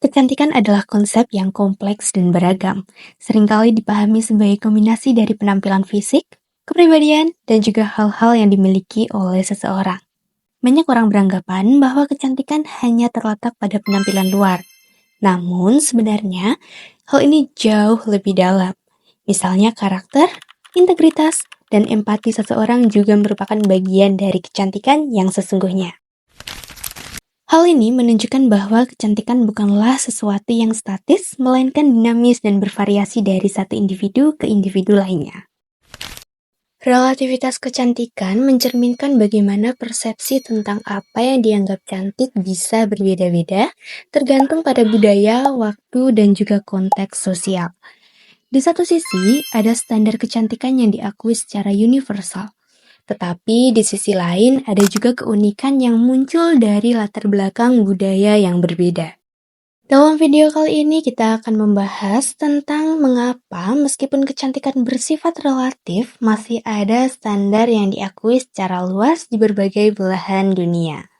Kecantikan adalah konsep yang kompleks dan beragam, seringkali dipahami sebagai kombinasi dari penampilan fisik, kepribadian, dan juga hal-hal yang dimiliki oleh seseorang. Banyak orang beranggapan bahwa kecantikan hanya terletak pada penampilan luar. Namun sebenarnya, hal ini jauh lebih dalam. Misalnya karakter, integritas, dan empati seseorang juga merupakan bagian dari kecantikan yang sesungguhnya. Hal ini menunjukkan bahwa kecantikan bukanlah sesuatu yang statis, melainkan dinamis dan bervariasi dari satu individu ke individu lainnya. Relativitas kecantikan mencerminkan bagaimana persepsi tentang apa yang dianggap cantik bisa berbeda-beda, tergantung pada budaya, waktu, dan juga konteks sosial. Di satu sisi, ada standar kecantikan yang diakui secara universal. Tetapi di sisi lain ada juga keunikan yang muncul dari latar belakang budaya yang berbeda. Dalam video kali ini kita akan membahas tentang mengapa meskipun kecantikan bersifat relatif, masih ada standar yang diakui secara luas di berbagai belahan dunia.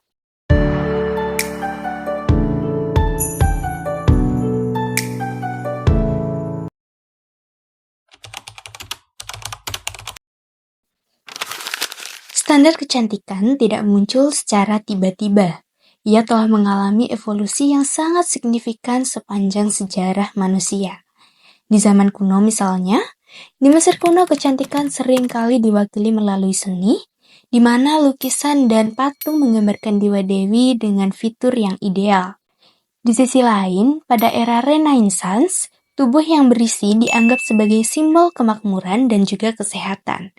Standar kecantikan tidak muncul secara tiba-tiba. Ia telah mengalami evolusi yang sangat signifikan sepanjang sejarah manusia. Di zaman kuno misalnya, di Mesir kuno kecantikan seringkali diwakili melalui seni, di mana lukisan dan patung menggambarkan dewa-dewi dengan fitur yang ideal. Di sisi lain, pada era Renaissance, tubuh yang berisi dianggap sebagai simbol kemakmuran dan juga kesehatan.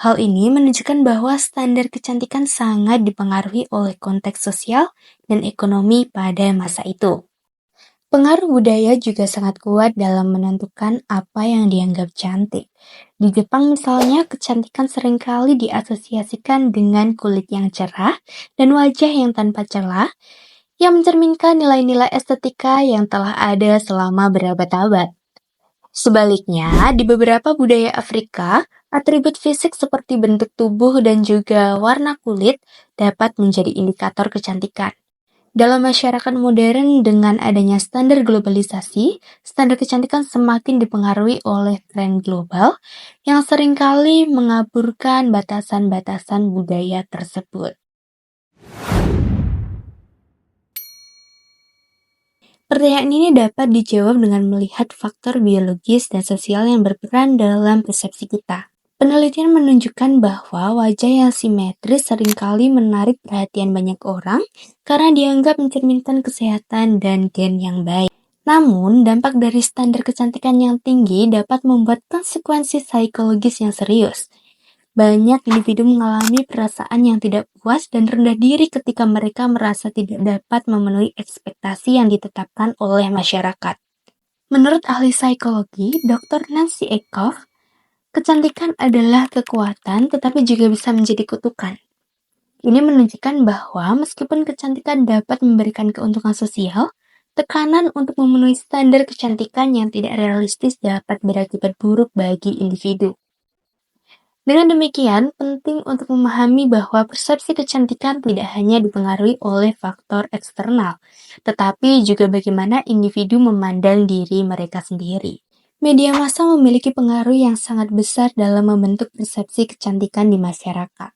Hal ini menunjukkan bahwa standar kecantikan sangat dipengaruhi oleh konteks sosial dan ekonomi pada masa itu. Pengaruh budaya juga sangat kuat dalam menentukan apa yang dianggap cantik. Di Jepang misalnya, kecantikan seringkali diasosiasikan dengan kulit yang cerah dan wajah yang tanpa celah, yang mencerminkan nilai-nilai estetika yang telah ada selama berabad-abad. Sebaliknya, di beberapa budaya Afrika, atribut fisik seperti bentuk tubuh dan juga warna kulit dapat menjadi indikator kecantikan. Dalam masyarakat modern dengan adanya standar globalisasi, standar kecantikan semakin dipengaruhi oleh tren global yang seringkali mengaburkan batasan-batasan budaya tersebut. Pertanyaan ini dapat dijawab dengan melihat faktor biologis dan sosial yang berperan dalam persepsi kita. Penelitian menunjukkan bahwa wajah yang simetris seringkali menarik perhatian banyak orang karena dianggap mencerminkan kesehatan dan gen yang baik. Namun, dampak dari standar kecantikan yang tinggi dapat membuat konsekuensi psikologis yang serius. Banyak individu mengalami perasaan yang tidak puas dan rendah diri ketika mereka merasa tidak dapat memenuhi ekspektasi yang ditetapkan oleh masyarakat. Menurut ahli psikologi, Dr. Nancy Eckhoff, kecantikan adalah kekuatan tetapi juga bisa menjadi kutukan. Ini menunjukkan bahwa meskipun kecantikan dapat memberikan keuntungan sosial, tekanan untuk memenuhi standar kecantikan yang tidak realistis dapat berakibat buruk bagi individu. Dengan demikian, penting untuk memahami bahwa persepsi kecantikan tidak hanya dipengaruhi oleh faktor eksternal, tetapi juga bagaimana individu memandang diri mereka sendiri. Media massa memiliki pengaruh yang sangat besar dalam membentuk persepsi kecantikan di masyarakat.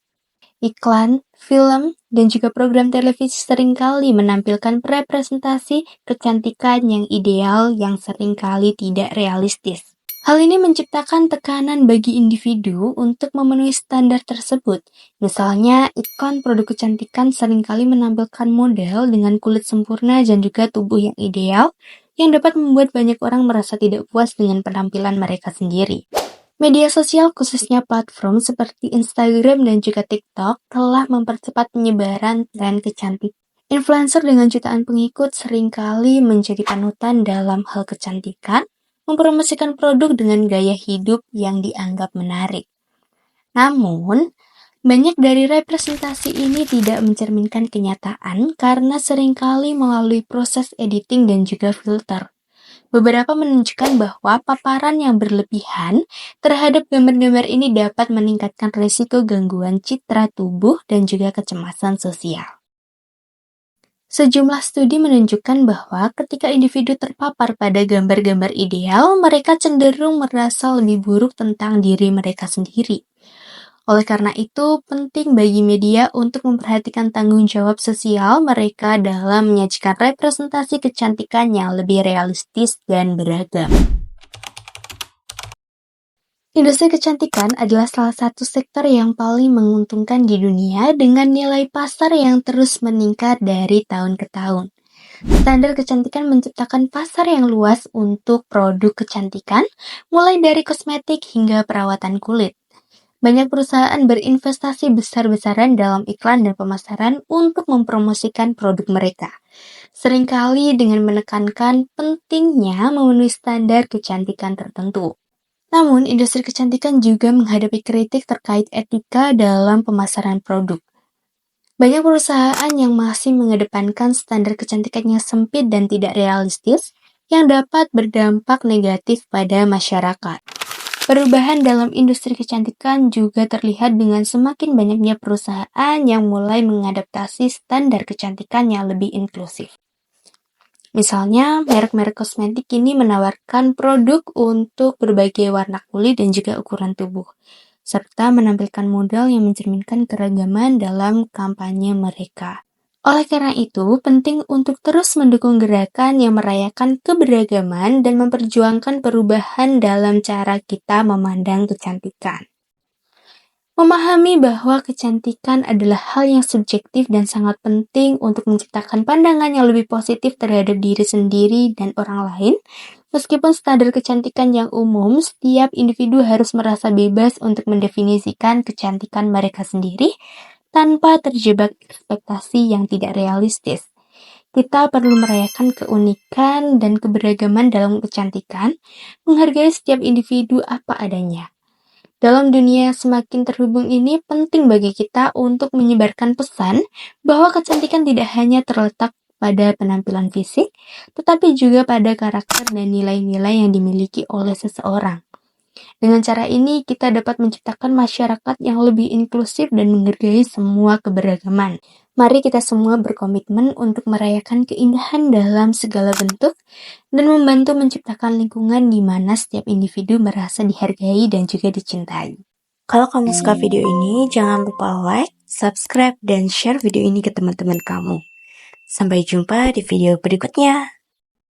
Iklan, film, dan juga program televisi seringkali menampilkan representasi kecantikan yang ideal yang seringkali tidak realistis. Hal ini menciptakan tekanan bagi individu untuk memenuhi standar tersebut. Misalnya, iklan produk kecantikan seringkali menampilkan model dengan kulit sempurna dan juga tubuh yang ideal, yang dapat membuat banyak orang merasa tidak puas dengan penampilan mereka sendiri. Media sosial khususnya platform seperti Instagram dan juga TikTok telah mempercepat penyebaran tren kecantikan. Influencer dengan jutaan pengikut seringkali menjadi panutan dalam hal kecantikan, mempromosikan produk dengan gaya hidup yang dianggap menarik. Namun, banyak dari representasi ini tidak mencerminkan kenyataan karena seringkali melalui proses editing dan juga filter. Beberapa menunjukkan bahwa paparan yang berlebihan terhadap gambar-gambar ini dapat meningkatkan risiko gangguan citra tubuh dan juga kecemasan sosial. Sejumlah studi menunjukkan bahwa ketika individu terpapar pada gambar-gambar ideal, mereka cenderung merasa lebih buruk tentang diri mereka sendiri. Oleh karena itu, penting bagi media untuk memperhatikan tanggung jawab sosial mereka dalam menyajikan representasi kecantikan yang lebih realistis dan beragam. Industri kecantikan adalah salah satu sektor yang paling menguntungkan di dunia dengan nilai pasar yang terus meningkat dari tahun ke tahun. Standar kecantikan menciptakan pasar yang luas untuk produk kecantikan, mulai dari kosmetik hingga perawatan kulit. Banyak perusahaan berinvestasi besar-besaran dalam iklan dan pemasaran untuk mempromosikan produk mereka. Seringkali dengan menekankan pentingnya memenuhi standar kecantikan tertentu. Namun, industri kecantikan juga menghadapi kritik terkait etika dalam pemasaran produk. Banyak perusahaan yang masih mengedepankan standar kecantikan yang sempit dan tidak realistis yang dapat berdampak negatif pada masyarakat. Perubahan dalam industri kecantikan juga terlihat dengan semakin banyaknya perusahaan yang mulai mengadaptasi standar kecantikan yang lebih inklusif. Misalnya, merek-merek kosmetik kini menawarkan produk untuk berbagai warna kulit dan juga ukuran tubuh, serta menampilkan model yang mencerminkan keragaman dalam kampanye mereka. Oleh karena itu, penting untuk terus mendukung gerakan yang merayakan keberagaman dan memperjuangkan perubahan dalam cara kita memandang kecantikan. Memahami bahwa kecantikan adalah hal yang subjektif dan sangat penting untuk menciptakan pandangan yang lebih positif terhadap diri sendiri dan orang lain. Meskipun standar kecantikan yang umum, setiap individu harus merasa bebas untuk mendefinisikan kecantikan mereka sendiri tanpa terjebak ekspektasi yang tidak realistis. Kita perlu merayakan keunikan dan keberagaman dalam kecantikan, menghargai setiap individu apa adanya. Dalam dunia yang semakin terhubung ini, penting bagi kita untuk menyebarkan pesan bahwa kecantikan tidak hanya terletak pada penampilan fisik, tetapi juga pada karakter dan nilai-nilai yang dimiliki oleh seseorang. Dengan cara ini, kita dapat menciptakan masyarakat yang lebih inklusif dan menghargai semua keberagaman. Mari kita semua berkomitmen untuk merayakan keindahan dalam segala bentuk dan membantu menciptakan lingkungan di mana setiap individu merasa dihargai dan juga dicintai. Kalau kamu suka video ini, jangan lupa like, subscribe, dan share video ini ke teman-teman kamu. Sampai jumpa di video berikutnya.